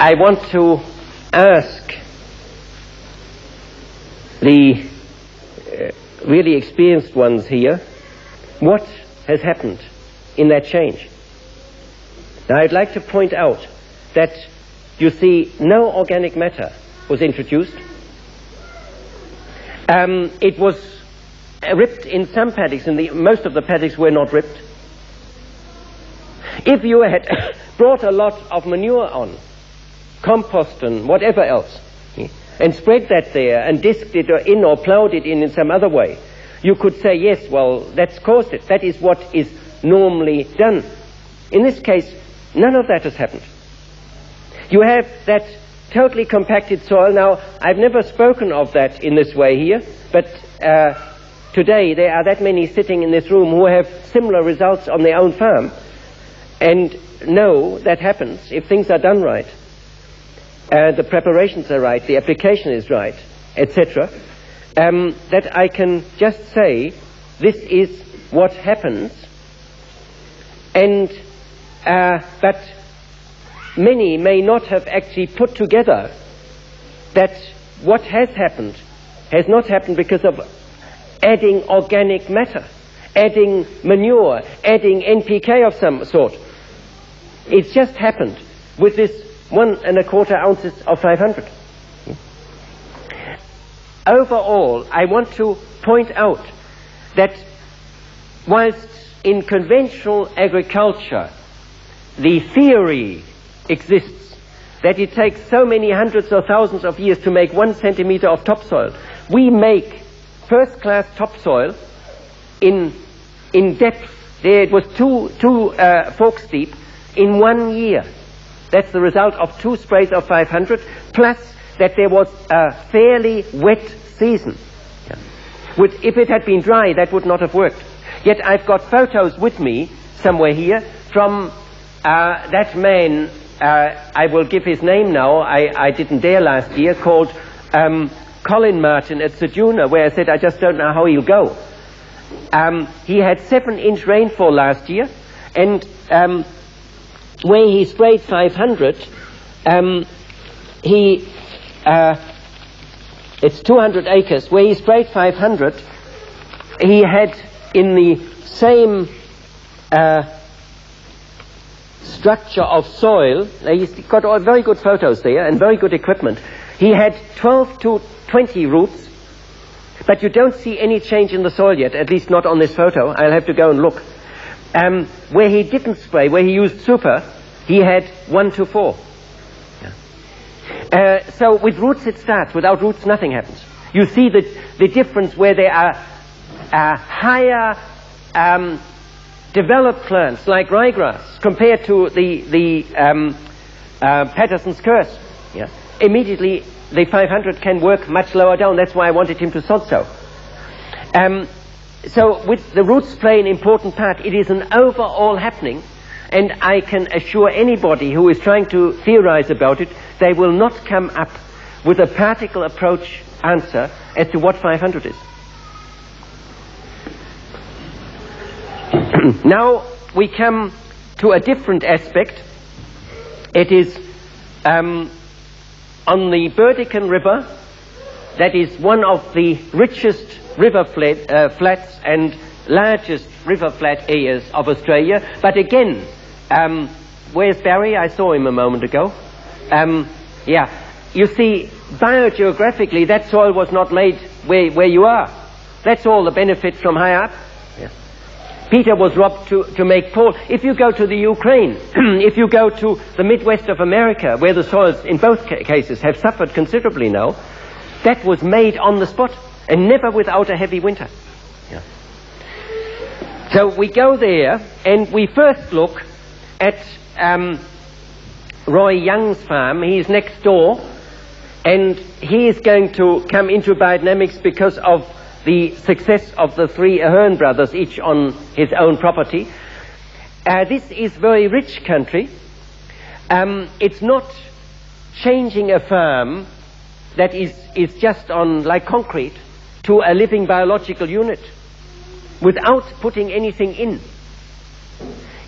I want to ask the really experienced ones here, what has happened in that change? Now, I'd like to point out that, you see, no organic matter was introduced. It was ripped in some paddocks, and most of the paddocks were not ripped. If you had brought a lot of manure on, compost and whatever else, and spread that there and disked it in or ploughed it in some other way, you could say, yes, well, that's caused it. That is what is normally done. In this case, none of that has happened. You have that totally compacted soil. Now, I've never spoken of that in this way here, but today there are that many sitting in this room who have similar results on their own farm and know that happens if things are done right. The preparations are right, the application is right, etc. That I can just say this is what happens, and but many may not have actually put together that what has happened has not happened because of adding organic matter, adding manure, adding NPK of some sort. It's just happened with this 1 1/4 ounces of 500. Overall, I want to point out that whilst in conventional agriculture the theory exists that it takes so many hundreds or thousands of years to make 1 centimeter of topsoil, we make first-class topsoil in depth. There it was two forks deep in 1 year. That's the result of 2 sprays of 500, plus that there was a fairly wet season. If it had been dry, that would not have worked. Yet I've got photos with me somewhere here from that man, I will give his name now, I didn't dare last year, called Colin Martin at Sejuna, where I said I just don't know how he'll go. He had 7-inch rainfall last year, and where he sprayed 500, it's 200 acres. Where he sprayed 500, he had in the same structure of soil, he's got all very good photos there and very good equipment. He had 12 to 20 roots, but you don't see any change in the soil yet, at least not on this photo. I'll have to go and look. Where he didn't spray, where he used super, he had 1 to 4. So with roots it starts. Without roots nothing happens. You see the difference where there are higher developed plants like ryegrass compared to the Patterson's curse. Yeah. Immediately the 500 can work much lower down. That's why I wanted him to sod so. So with the roots play an important part. It is an overall happening, and I can assure anybody who is trying to theorize about it, they will not come up with a particle approach answer as to what 500 is. Now we come to a different aspect. It is on the Burdekin River, that is one of the richest river flats and largest river flat areas of Australia. But again, where's Barry? I saw him a moment ago. Yeah, you see, biogeographically, that soil was not made where you are. That's all the benefit from high up. Yeah. Peter was robbed to make Paul. If you go to the Ukraine, if you go to the Midwest of America, where the soils in both cases have suffered considerably now, that was made on the spot and never without a heavy winter. Yeah. So we go there and we first look at Roy Young's farm. He's next door, and he is going to come into biodynamics because of the success of the 3 Ahern brothers, each on his own property. This is very rich country. It's not changing a farm that is just on like concrete to a living biological unit without putting anything in.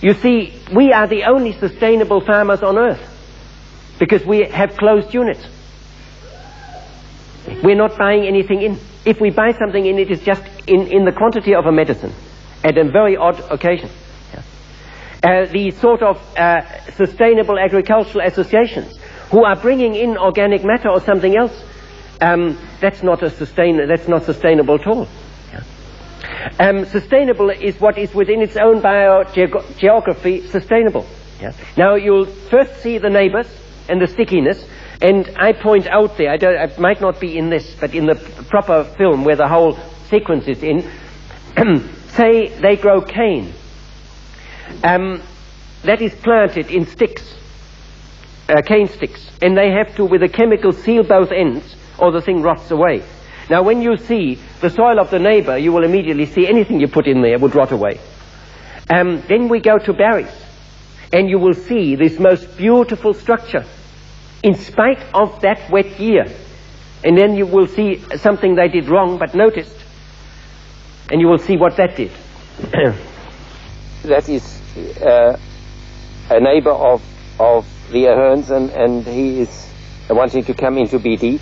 You see, we are the only sustainable farmers on earth. because we have closed units. We're not buying anything in. If we buy something in, it is just in the quantity of a medicine at a very odd occasion. The sort of sustainable agricultural associations who are bringing in organic matter or something else, that's not sustainable at all. Sustainable is what is within its own biogeography sustainable. Now you'll first see the neighbors and the stickiness, and I point out there, it might not be in this, but in the proper film where the whole sequence is in, say they grow cane. That is planted in sticks, cane sticks, and they have to, with a chemical, seal both ends, or the thing rots away. Now, when you see the soil of the neighbor, you will immediately see anything you put in there would rot away. Then we go to berries, and you will see this most beautiful structure, in spite of that wet year. And then you will see something they did wrong, but noticed, and you will see what that did. That is a neighbor of the Aherns, and he is wanting to come into BD.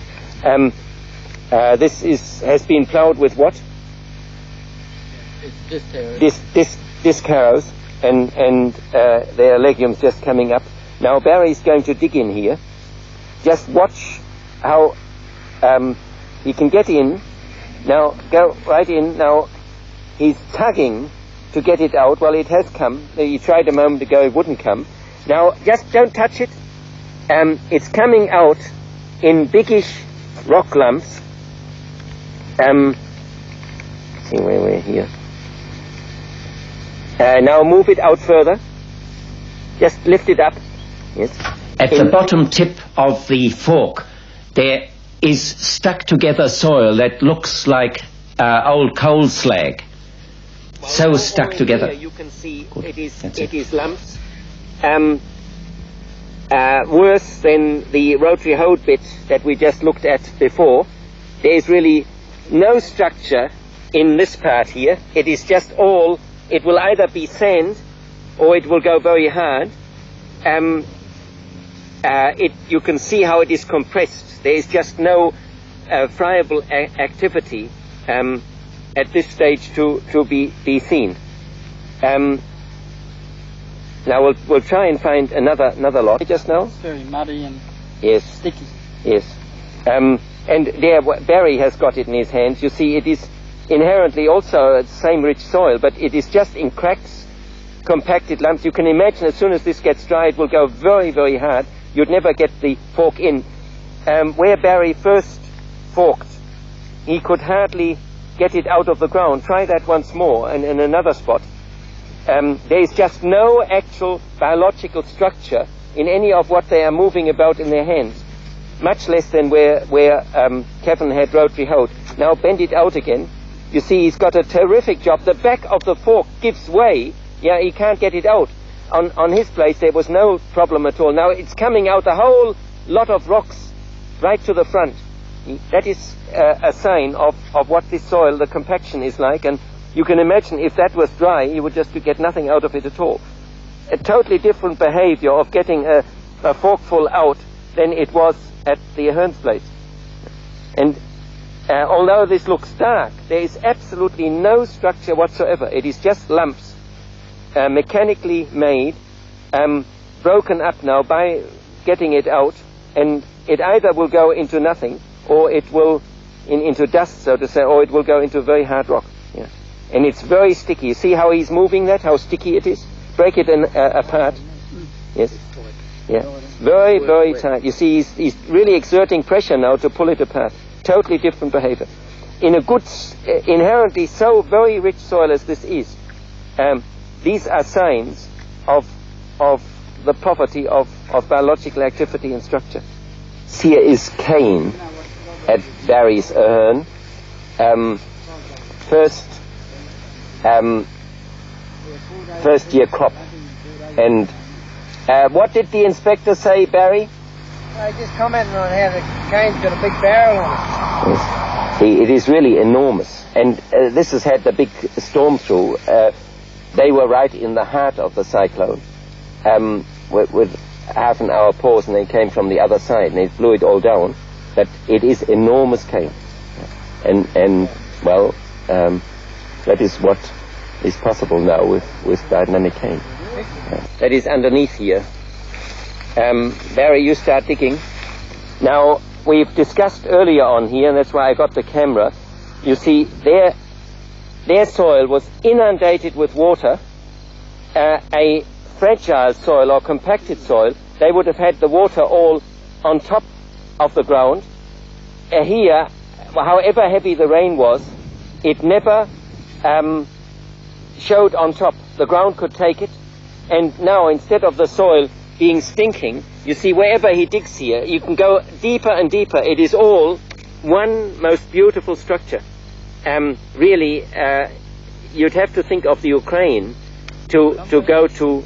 This has been ploughed with what? Disc harrows, and there are legumes just coming up. Now Barry's going to dig in here. Just watch how he can get in. Now go right in. Now he's tugging to get it out. Well, it has come. He tried a moment ago, it wouldn't come. Now just don't touch it. It's coming out in biggish rock lumps. See where we're here. Now move it out further. Just lift it up. Yes. At the bottom tip of the fork, there is stuck together soil that looks like old coal slag. So stuck together. You can see it is lumps. Worse than the rotary hode bit that we just looked at before. There is really no structure in this part here. It is just all, it will either be sand or it will go very hard. You can see how it is compressed. There is just no friable activity at this stage to be seen. Now we'll try and find another lot just now. It's very muddy and sticky. Yes. And there, Barry has got it in his hands. You see, it is inherently also the same rich soil, but it is just in cracks, compacted lumps. You can imagine as soon as this gets dry, it will go very, very hard. You'd never get the fork in. Where Barry first forked, he could hardly get it out of the ground. Try that once more, and in another spot. There is just no actual biological structure in any of what they are moving about in their hands, much less than where Kevin had rotary hode. Now bend it out again. You see, he's got a terrific job. The back of the fork gives way. Yeah, he can't get it out. On his place, there was no problem at all. Now it's coming out a whole lot of rocks right to the front. That is a sign of what this soil, the compaction, is like. And you can imagine if that was dry, you would just get nothing out of it at all. A totally different behavior of getting a forkful out than it was at the Aherns place. And although this looks dark, there is absolutely no structure whatsoever. It is just lumps, mechanically made, broken up now by getting it out, and it either will go into nothing, or it will into dust, so to say, or it will go into very hard rock. Yeah. And it's very sticky. See how he's moving that, how sticky it is? Break it apart. Yes. Yeah. Very, very tight. You see, he's really exerting pressure now to pull it apart. Totally different behavior. In a good, inherently so very rich soil as this is, these are signs of the poverty of biological activity and structure. Here is cane at Barry's Ahern. First year crop. And what did the inspector say, Barry? I just commented on how the cane's got a big barrel on it. Yes. See, it is really enormous. And this has had the big storm through. They were right in the heart of the cyclone, with half an hour pause and they came from the other side and they blew it all down. But it is enormous cane. And well, that is what is possible now with biodynamic cane. That is underneath here. Barry, you start digging. Now, we've discussed earlier on here, and that's why I got the camera. You see, their soil was inundated with water. A fragile soil or compacted soil, they would have had the water all on top of the ground. Here, however heavy the rain was, it never showed on top. The ground could take it. And now, instead of the soil being stinking, you see, wherever he digs here, you can go deeper and deeper. It is all one most beautiful structure. Really, you'd have to think of the Ukraine to go to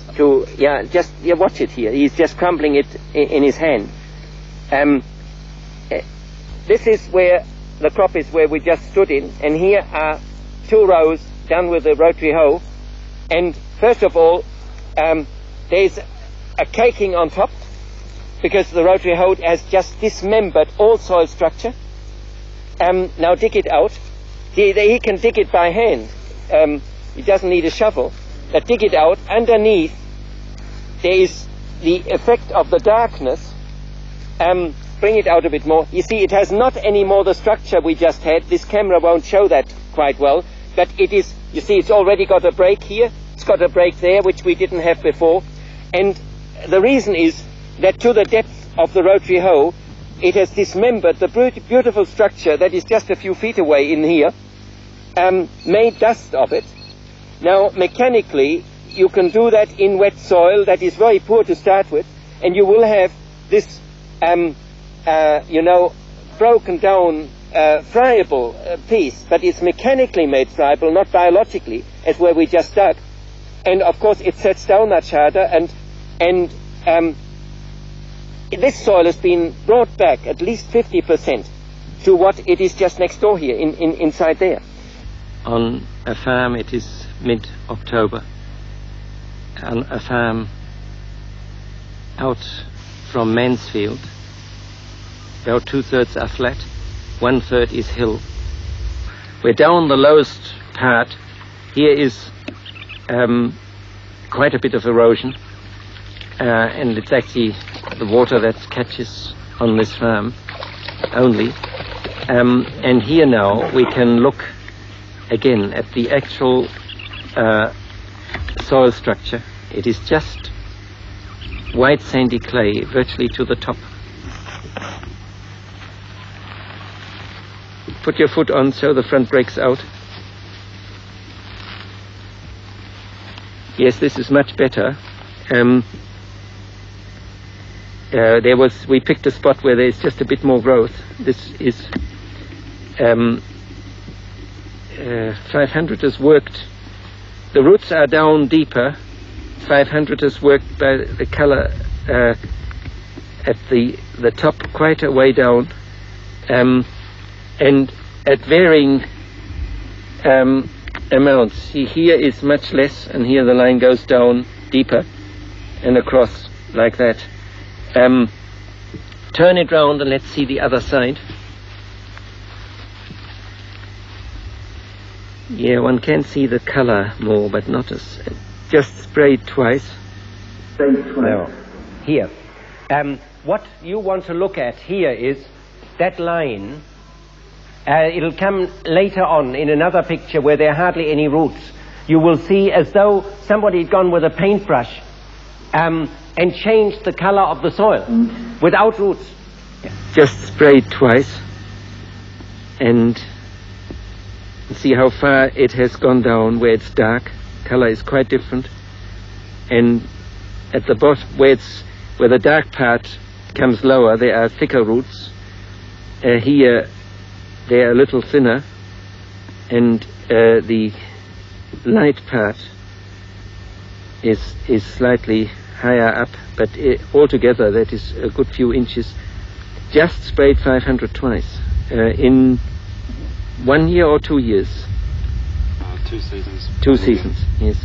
watch it here. He's just crumbling it in his hand. This is where the crop is, where we just stood in, and here are 2 rows done with a rotary hoe. And first of all, there's a caking on top, because the rotary hoe has just dismembered all soil structure. Now dig it out. He can dig it by hand. He doesn't need a shovel. But dig it out. Underneath, there is the effect of the darkness. Bring it out a bit more. You see, it has not any more the structure we just had. This camera won't show that quite well. But it is, you see, it's already got a break here. It's got a break there, which we didn't have before. And the reason is that to the depth of the rotary hoe, it has dismembered the beautiful structure that is just a few feet away in here, made dust of it. Now, mechanically, you can do that in wet soil that is very poor to start with, and you will have this, broken down, friable piece, but it's mechanically made friable, not biologically, as where we just dug. And of course, it sets down much harder, and this soil has been brought back at least 50% to what it is just next door here, inside there. On a farm, it is mid-October. On a farm out from Mansfield, about 2/3 are flat, 1/3 is hill. We're down the lowest part. Here is quite a bit of erosion, and it's actually the water that catches on this farm only. And here now we can look again at the actual soil structure. It is just white sandy clay virtually to the top. Put your foot on so the front breaks out. Yes, this is much better. We picked a spot where there's just a bit more growth. This is 500 has worked. The roots are down deeper. 500 has worked by the color at the top quite a way down, and at varying amounts. See, here is much less, and here the line goes down deeper and across like that. Turn it round and let's see the other side. Yeah, one can see the color more, but not as... Just sprayed twice. No. Here. What you want to look at here is that line. It'll come later on in another picture where there are hardly any roots. You will see as though somebody had gone with a paintbrush and changed the color of the soil without roots. Just sprayed twice, and see how far it has gone down where it's dark. Color is quite different, and at the bottom where the dark part comes lower, there are thicker roots. Here they are a little thinner, and the light part is slightly higher up, but altogether that is a good few inches. Just sprayed 500 twice in 1 year or 2 years. 2 seasons. 2 seasons, yes.